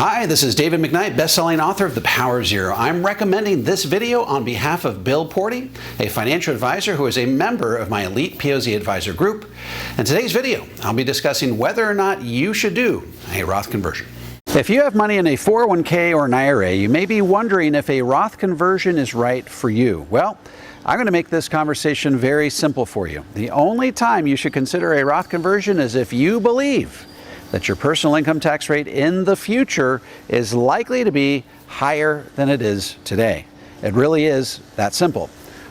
Hi, this is David McKnight, best-selling author of The Power Zero. I'm recommending this video on behalf of Bill Porti, a financial advisor who is a member of my elite POZ advisor group. In today's video, I'll be discussing whether or not you should do a Roth conversion. If you have money in a 401k or an IRA, you may be wondering if a Roth conversion is right for you. Well, I'm going to make this conversation very simple for you. The only time you should consider a Roth conversion is if you believe that your personal income tax rate in the future is likely to be higher than it is today. It really is that simple.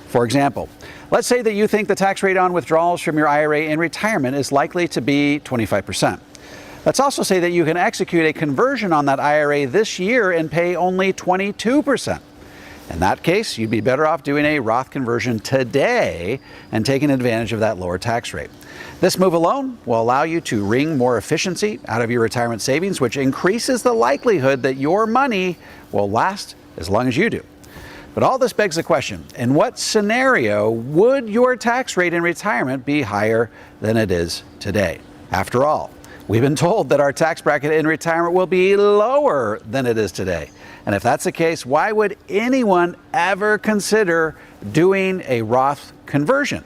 For example, let's say that you think the tax rate on withdrawals from your IRA in retirement is likely to be 25%. Let's also say that you can execute a conversion on that IRA this year and pay only 22%. In that case, you'd be better off doing a Roth conversion today and taking advantage of that lower tax rate. This move alone will allow you to wring more efficiency out of your retirement savings, which increases the likelihood that your money will last as long as you do. But all this begs the question, in what scenario would your tax rate in retirement be higher than it is today? After all, we've been told that our tax bracket in retirement will be lower than it is today. And if that's the case, why would anyone ever consider doing a Roth conversion?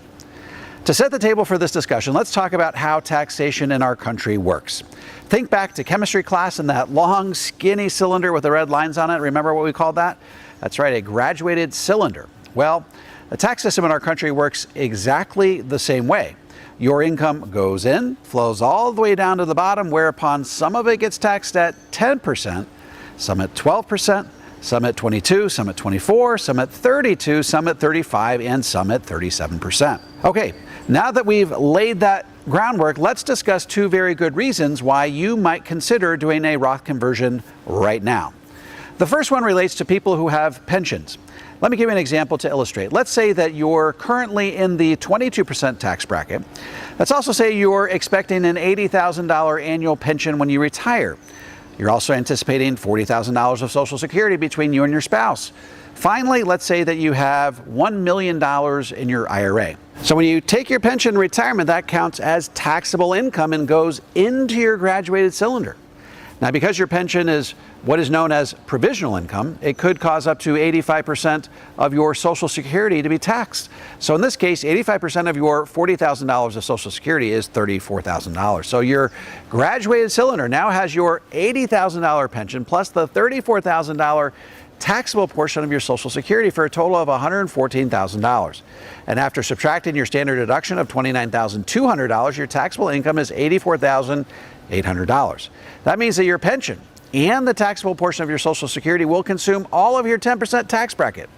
To set the table for this discussion, let's talk about how taxation in our country works. Think back to chemistry class and that long, skinny cylinder with the red lines on it. Remember what we called that? That's right, a graduated cylinder. Well, the tax system in our country works exactly the same way. Your income goes in, flows all the way down to the bottom, whereupon some of it gets taxed at 10%, some at 12%, some at 22%, some at 24%, some at 32%, some at 35%, and some at 37%. Okay, now that we've laid that groundwork, let's discuss two very good reasons why you might consider doing a Roth conversion right now. The first one relates to people who have pensions. Let me give you an example to illustrate. Let's say that you're currently in the 22% tax bracket. Let's also say you're expecting an $80,000 annual pension when you retire. You're also anticipating $40,000 of Social Security between you and your spouse. Finally, let's say that you have $1 million in your IRA. So when you take your pension in retirement, that counts as taxable income and goes into your graduated cylinder. Now, because your pension is what is known as provisional income, it could cause up to 85% of your Social Security to be taxed. So in this case, 85% of your $40,000 of Social Security is $34,000. So your graduated cylinder now has your $80,000 pension plus the $34,000 taxable portion of your Social Security for a total of $114,000. And after subtracting your standard deduction of $29,200, your taxable income is $84,800. That means that your pension and the taxable portion of your Social Security will consume all of your 10% tax bracket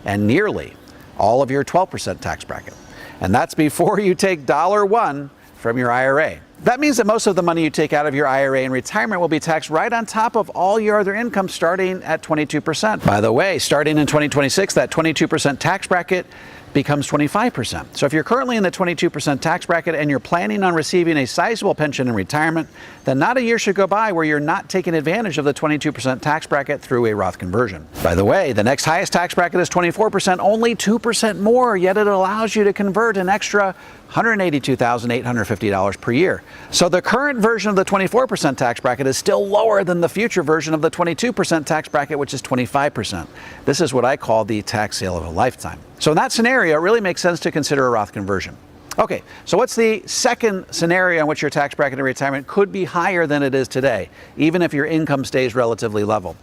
and nearly all of your 12% tax bracket. And that's before you take $1 from your IRA. That means that most of the money you take out of your IRA in retirement will be taxed right on top of all your other income starting at 22%. By the way, starting in 2026, that 22% tax bracket becomes 25%. So if you're currently in the 22% tax bracket and you're planning on receiving a sizable pension in retirement, then not a year should go by where you're not taking advantage of the 22% tax bracket through a Roth conversion. By the way, the next highest tax bracket is 24%, only 2% more, yet it allows you to convert an extra $182,850 per year. So the current version of the 24% tax bracket is still lower than the future version of the 22% tax bracket, which is 25%. This is what I call the tax sale of a lifetime. So in that scenario, it really makes sense to consider a Roth conversion. Okay, so what's the second scenario in which your tax bracket in retirement could be higher than it is today, even if your income stays relatively level?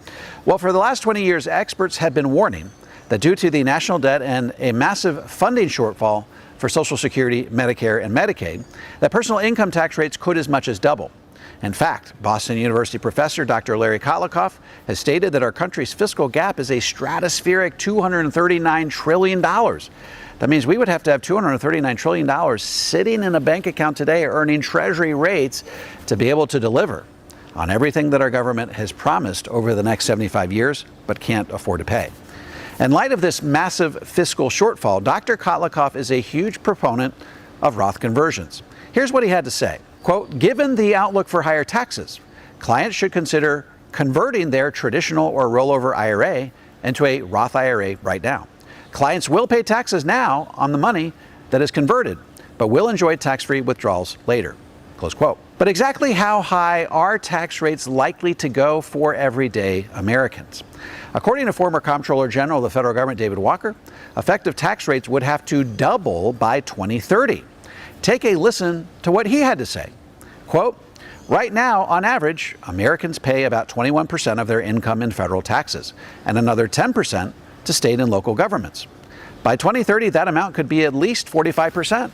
Well, for the last 20 years, experts have been warning that due to the national debt and a massive funding shortfall for Social Security, Medicare, and Medicaid, that personal income tax rates could as much as double. In fact, Boston University professor Dr. Larry Kotlikoff has stated that our country's fiscal gap is a stratospheric $239 trillion. That means we would have to have $239 trillion sitting in a bank account today earning treasury rates to be able to deliver on everything that our government has promised over the next 75 years but can't afford to pay. In light of this massive fiscal shortfall, Dr. Kotlikoff is a huge proponent of Roth conversions. Here's what he had to say. Quote, given the outlook for higher taxes, clients should consider converting their traditional or rollover IRA into a Roth IRA right now. Clients will pay taxes now on the money that is converted, but will enjoy tax-free withdrawals later. Close quote. But exactly how high are tax rates likely to go for everyday Americans? According to former Comptroller General of the federal government, David Walker, effective tax rates would have to double by 2030. Take a listen to what he had to say. Quote, "Right now, on average, Americans pay about 21% of their income in federal taxes and another 10% to state and local governments. By 2030, that amount could be at least 45%,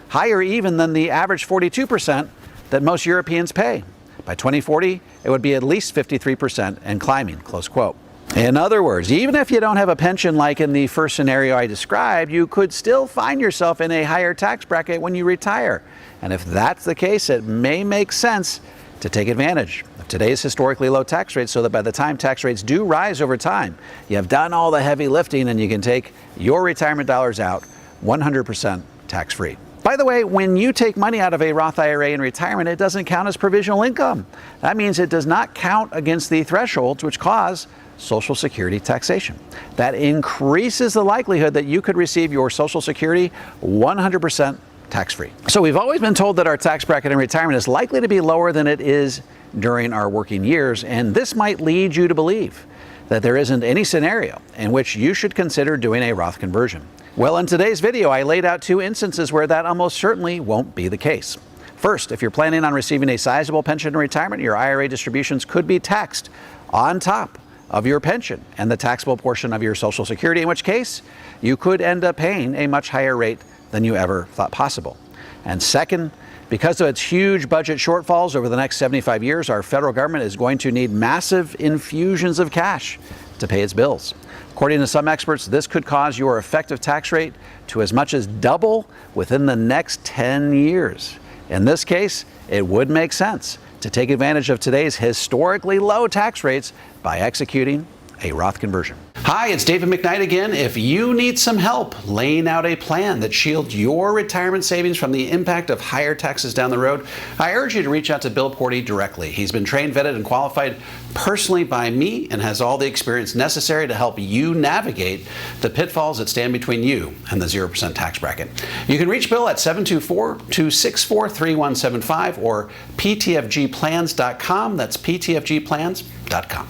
higher even than the average 42% that most Europeans pay. By 2040, it would be at least 53% and climbing," close quote. In other words, even if you don't have a pension like in the first scenario I described, you could still find yourself in a higher tax bracket when you retire. And if that's the case, it may make sense to take advantage of today's historically low tax rates so that by the time tax rates do rise over time, you have done all the heavy lifting and you can take your retirement dollars out 100% tax-free. By the way, when you take money out of a Roth IRA in retirement, it doesn't count as provisional income. That means it does not count against the thresholds which cause Social Security taxation. That increases the likelihood that you could receive your Social Security 100% tax-free. So we've always been told that our tax bracket in retirement is likely to be lower than it is during our working years, and this might lead you to believe that there isn't any scenario in which you should consider doing a Roth conversion. Well, in today's video, I laid out two instances where that almost certainly won't be the case. First, if you're planning on receiving a sizable pension in retirement, your IRA distributions could be taxed on top of your pension and the taxable portion of your Social Security, in which case you could end up paying a much higher rate than you ever thought possible. And second, because of its huge budget shortfalls over the next 75 years, our federal government is going to need massive infusions of cash to pay its bills. According to some experts, this could cause your effective tax rate to as much as double within the next 10 years. In this case, it would make sense to take advantage of today's historically low tax rates by executing a Roth conversion. Hi, it's David McKnight again. If you need some help laying out a plan that shields your retirement savings from the impact of higher taxes down the road, I urge you to reach out to Bill Porti directly. He's been trained, vetted, and qualified personally by me and has all the experience necessary to help you navigate the pitfalls that stand between you and the 0% tax bracket. You can reach Bill at 724-264-3175 or ptfgplans.com. That's ptfgplans.com.